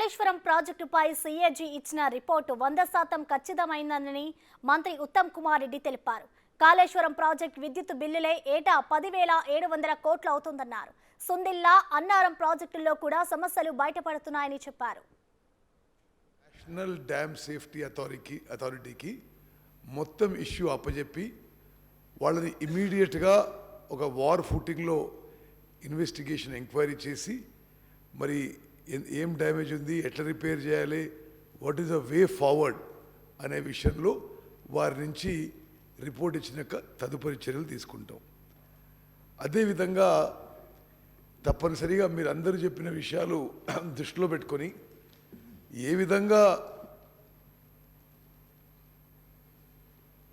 కాళేశ్వరం ప్రాజెక్టుపై సీఏజీ ఇచ్చిన రిపోర్టు 100% ఖచ్చితమైందని మంత్రి ఉత్తమ్ కుమార్ రెడ్డి తెలిపారు. కాళేశ్వరం ప్రాజెక్టు విద్యుత్ బిల్లులే ఏటా 10,700 కోట్లు అవుతుందన్నారు. సుందిల్లా, అన్నారం ప్రాజెక్టుల్లో కూడా సమస్యలు బయటపడుతున్నాయని చెప్పారు. నేషనల్ డ్యామ్ సేఫ్టీ అథారిటీకి మొత్తం ఇష్యూ అప్పచెప్పి వాళ్ళని ఇమీడియట్గా ఒక వార్ ఫుటింగ్లో ఇన్వెస్టిగేషన్ ఎంక్వైరీ చేసి మరి ఏం డ్యామేజ్ ఉంది, ఎట్లా రిపేర్ చేయాలి, what is the way forward అనే విషయంలో వారి నుంచి రిపోర్ట్ ఇచ్చినాక తదుపరి చర్యలు తీసుకుంటాం. అదేవిధంగా తప్పనిసరిగా మీరు అందరూ చెప్పిన విషయాలు దృష్టిలో పెట్టుకొని ఏ విధంగా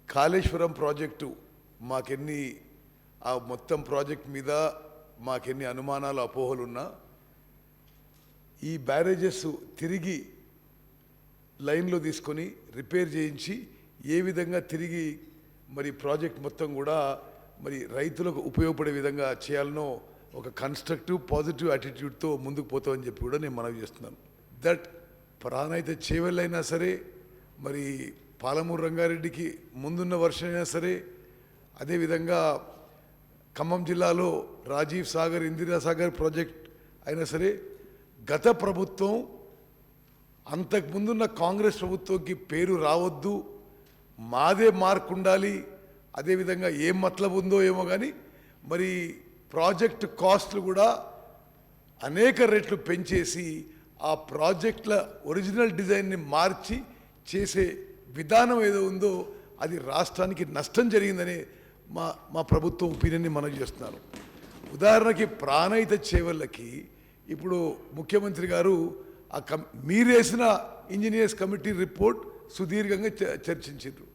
కాళేశ్వరం ప్రాజెక్టు మాకెన్ని ఆ మొత్తం ప్రాజెక్ట్ మీద మాకెన్ని అనుమానాలు అపోహలున్నా ఈ బ్యారేజెస్ తిరిగి లైన్లో తీసుకొని రిపేర్ చేయించి ఏ విధంగా తిరిగి మరి ప్రాజెక్ట్ మొత్తం కూడా మరి రైతులకు ఉపయోగపడే విధంగా చేయాలనో ఒక కన్స్ట్రక్టివ్ పాజిటివ్ యాటిట్యూడ్తో ముందుకు పోతామని చెప్పి కూడా నేను మనవి చేస్తున్నాను. దట్ ప్రాణైతే చేవెళ్ళైనా సరే, మరి పాలమూరు రంగారెడ్డికి ముందున్న వర్షం అయినా సరే, అదేవిధంగా ఖమ్మం జిల్లాలో రాజీవ్ సాగర్, ఇందిరాసాగర్ ప్రాజెక్ట్ అయినా సరే, గత ప్రభుత్వం అంతకుముందున్న కాంగ్రెస్ ప్రభుత్వంకి పేరు రావద్దు, మాదే మార్క్ ఉండాలి, అదేవిధంగా ఏం మతలబు ఉందో ఏమో కానీ మరి ప్రాజెక్ట్ కాస్ట్లు కూడా అనేక రెట్లు పెంచేసి ఆ ప్రాజెక్టుల ఒరిజినల్ డిజైన్ని మార్చి చేసే విధానం ఏదో ఉందో అది రాష్ట్రానికి నష్టం జరిగిందని మా ప్రభుత్వం ఒపీనియన్ని మనం చేస్తున్నారు. ఉదాహరణకి ప్రాణహిత చేవళ్ళకి ఇప్పుడు ముఖ్యమంత్రి గారు మీరేసిన ఇంజనీర్స్ కమిటీ రిపోర్ట్ సుదీర్ఘంగా చర్చించారు.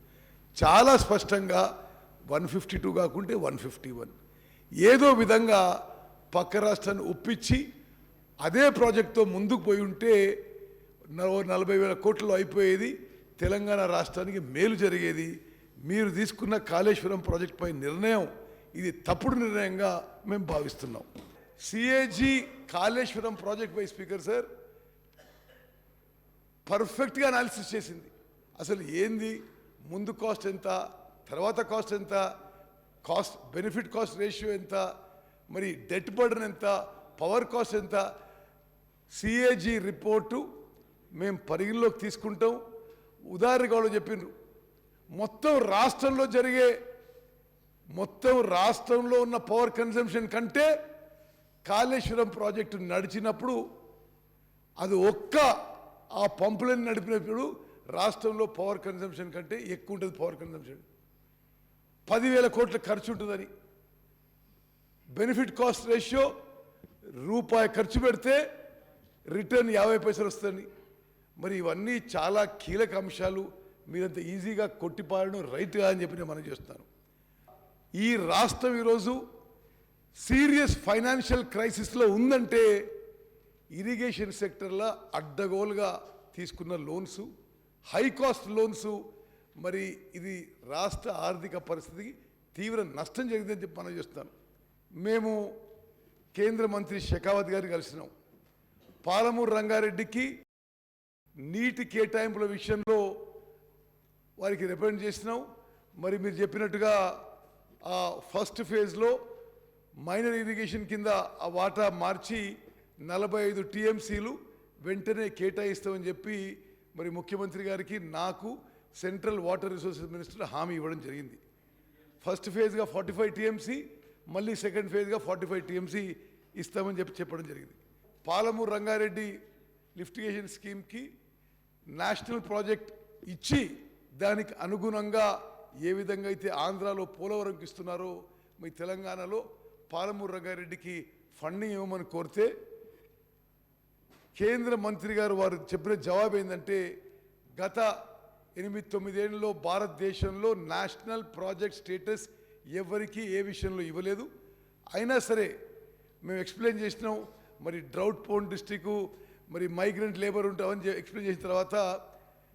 చాలా స్పష్టంగా 152 కాకుంటే 151 ఏదో విధంగా పక్క రాష్ట్రాన్ని ఒప్పించి అదే ప్రాజెక్టుతో ముందుకు పోయి ఉంటే 40,000 కోట్లు అయిపోయేది, తెలంగాణ రాష్ట్రానికి మేలు జరిగేది. మీరు తీసుకున్న కాళేశ్వరం ప్రాజెక్టుపై నిర్ణయం ఇది తప్పుడు నిర్ణయంగా మేము భావిస్తున్నాం. సిఏజీ కాళేశ్వరం ప్రాజెక్టుపై స్పీకర్ సార్ పర్ఫెక్ట్గా అనాలిసిస్ చేసింది. అసలు ఏంది, ముందు కాస్ట్ ఎంత, తర్వాత కాస్ట్ ఎంత, కాస్ట్ బెనిఫిట్ కాస్ట్ రేషియో ఎంత, మరి డెట్ బర్డన్ ఎంత, పవర్ కాస్ట్ ఎంత, సిఏజీ రిపోర్టు మేము పరిగణలోకి తీసుకుంటాం. ఉదాహరణగా వాళ్ళు చెప్పిండ్రు, మొత్తం రాష్ట్రంలో ఉన్న పవర్ కన్సంప్షన్ కంటే కాళేశ్వరం ప్రాజెక్టు నడిచినప్పుడు అది ఆ పంపులను నడిపినప్పుడు రాష్ట్రంలో పవర్ కన్సంప్షన్ కంటే ఎక్కువ ఉంటుంది. పవర్ కన్సంప్షన్ 10,000 కోట్ల ఖర్చు ఉంటుందని, బెనిఫిట్ కాస్ట్ రేషియో రూపాయి ఖర్చు పెడితే రిటర్న్ 50 పైసలు వస్తుంది. మరి ఇవన్నీ చాలా కీలక అంశాలు. మీరంత ఈజీగా కొట్టిపారడం రైట్ అని చెప్పి నేను మనం చేస్తున్నాను. ఈ రాష్ట్రం ఈరోజు సీరియస్ ఫైనాన్షియల్ క్రైసిస్లో ఉందంటే ఇరిగేషన్ సెక్టర్లో అడ్డగోలుగా తీసుకున్న లోన్స్, హై కాస్ట్ లోన్స్, మరి ఇది రాష్ట్ర ఆర్థిక పరిస్థితికి తీవ్ర నష్టం జరిగిందని చెప్పి మనం చేస్తున్నాను. మేము కేంద్ర మంత్రి షెకావత్ గారిని కలిసినాం. పాలమూరు రంగారెడ్డికి నీటి కేటాయింపుల విషయంలో వారికి రిప్రజెంట్ చేసినాం. మరి మీరు చెప్పినట్టుగా ఆ ఫస్ట్ ఫేజ్లో మైనర్ ఇరిగేషన్ కింద ఆ వాటా మార్చి 45 టీఎంసీలు వెంటనే కేటాయిస్తామని చెప్పి మరి ముఖ్యమంత్రి గారికి, నాకు సెంట్రల్ వాటర్ రిసోర్సెస్ మినిస్టర్ హామీ ఇవ్వడం జరిగింది. ఫస్ట్ ఫేజ్గా 45 టీఎంసీ, మళ్ళీ సెకండ్ ఫేజ్గా 45 టీఎంసీ ఇస్తామని చెప్పడం జరిగింది. పాలమూరు రంగారెడ్డి లిఫ్టిగేషన్ స్కీమ్కి నేషనల్ ప్రాజెక్ట్ ఇచ్చి దానికి అనుగుణంగా ఏ విధంగా అయితే ఆంధ్రాలో పోలవరంకి ఇస్తున్నారో మీ తెలంగాణలో పాలమూరు రంగారెడ్డికి ఫండింగ్ ఇవ్వమని కోరితే కేంద్ర మంత్రి గారు వారు చెప్పిన జవాబు ఏంటంటే, గత 8-9 ఏళ్ళలో భారతదేశంలో నేషనల్ ప్రాజెక్ట్ స్టేటస్ ఎవరికి ఏ విషయంలో ఇవ్వలేదు. అయినా సరే మేము ఎక్స్ప్లెయిన్ చేసినాం. మరి డ్రౌట్ ప్రోన్ డిస్ట్రిక్ట్, మరి మైగ్రెంట్ లేబర్ ఉంటామని ఎక్స్ప్లెయిన్ చేసిన తర్వాత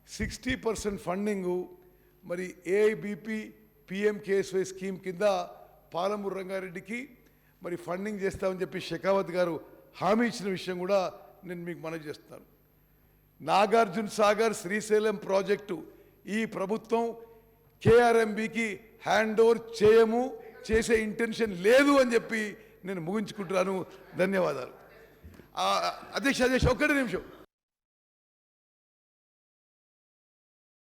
60% ఫండింగు మరి ఏఐబిపి పిఎంకేఎస్వై స్కీమ్ కింద పాలమూరు రంగారెడ్డికి మరి ఫండింగ్ చేస్తామని చెప్పి షెకావత్ గారు హామీ ఇచ్చిన విషయం కూడా నేను మీకు మనవి చేస్తున్నాను. నాగార్జున సాగర్ శ్రీశైలం ప్రాజెక్టు ఈ ప్రభుత్వం కేఆర్ఎంబికి హ్యాండ్ ఓవర్ చేసే ఇంటెన్షన్ లేదు అని చెప్పి నేను ముగించుకుంటున్నాను. ధన్యవాదాలు. అధ్యక్ష ఒక్కటే నిమిషం.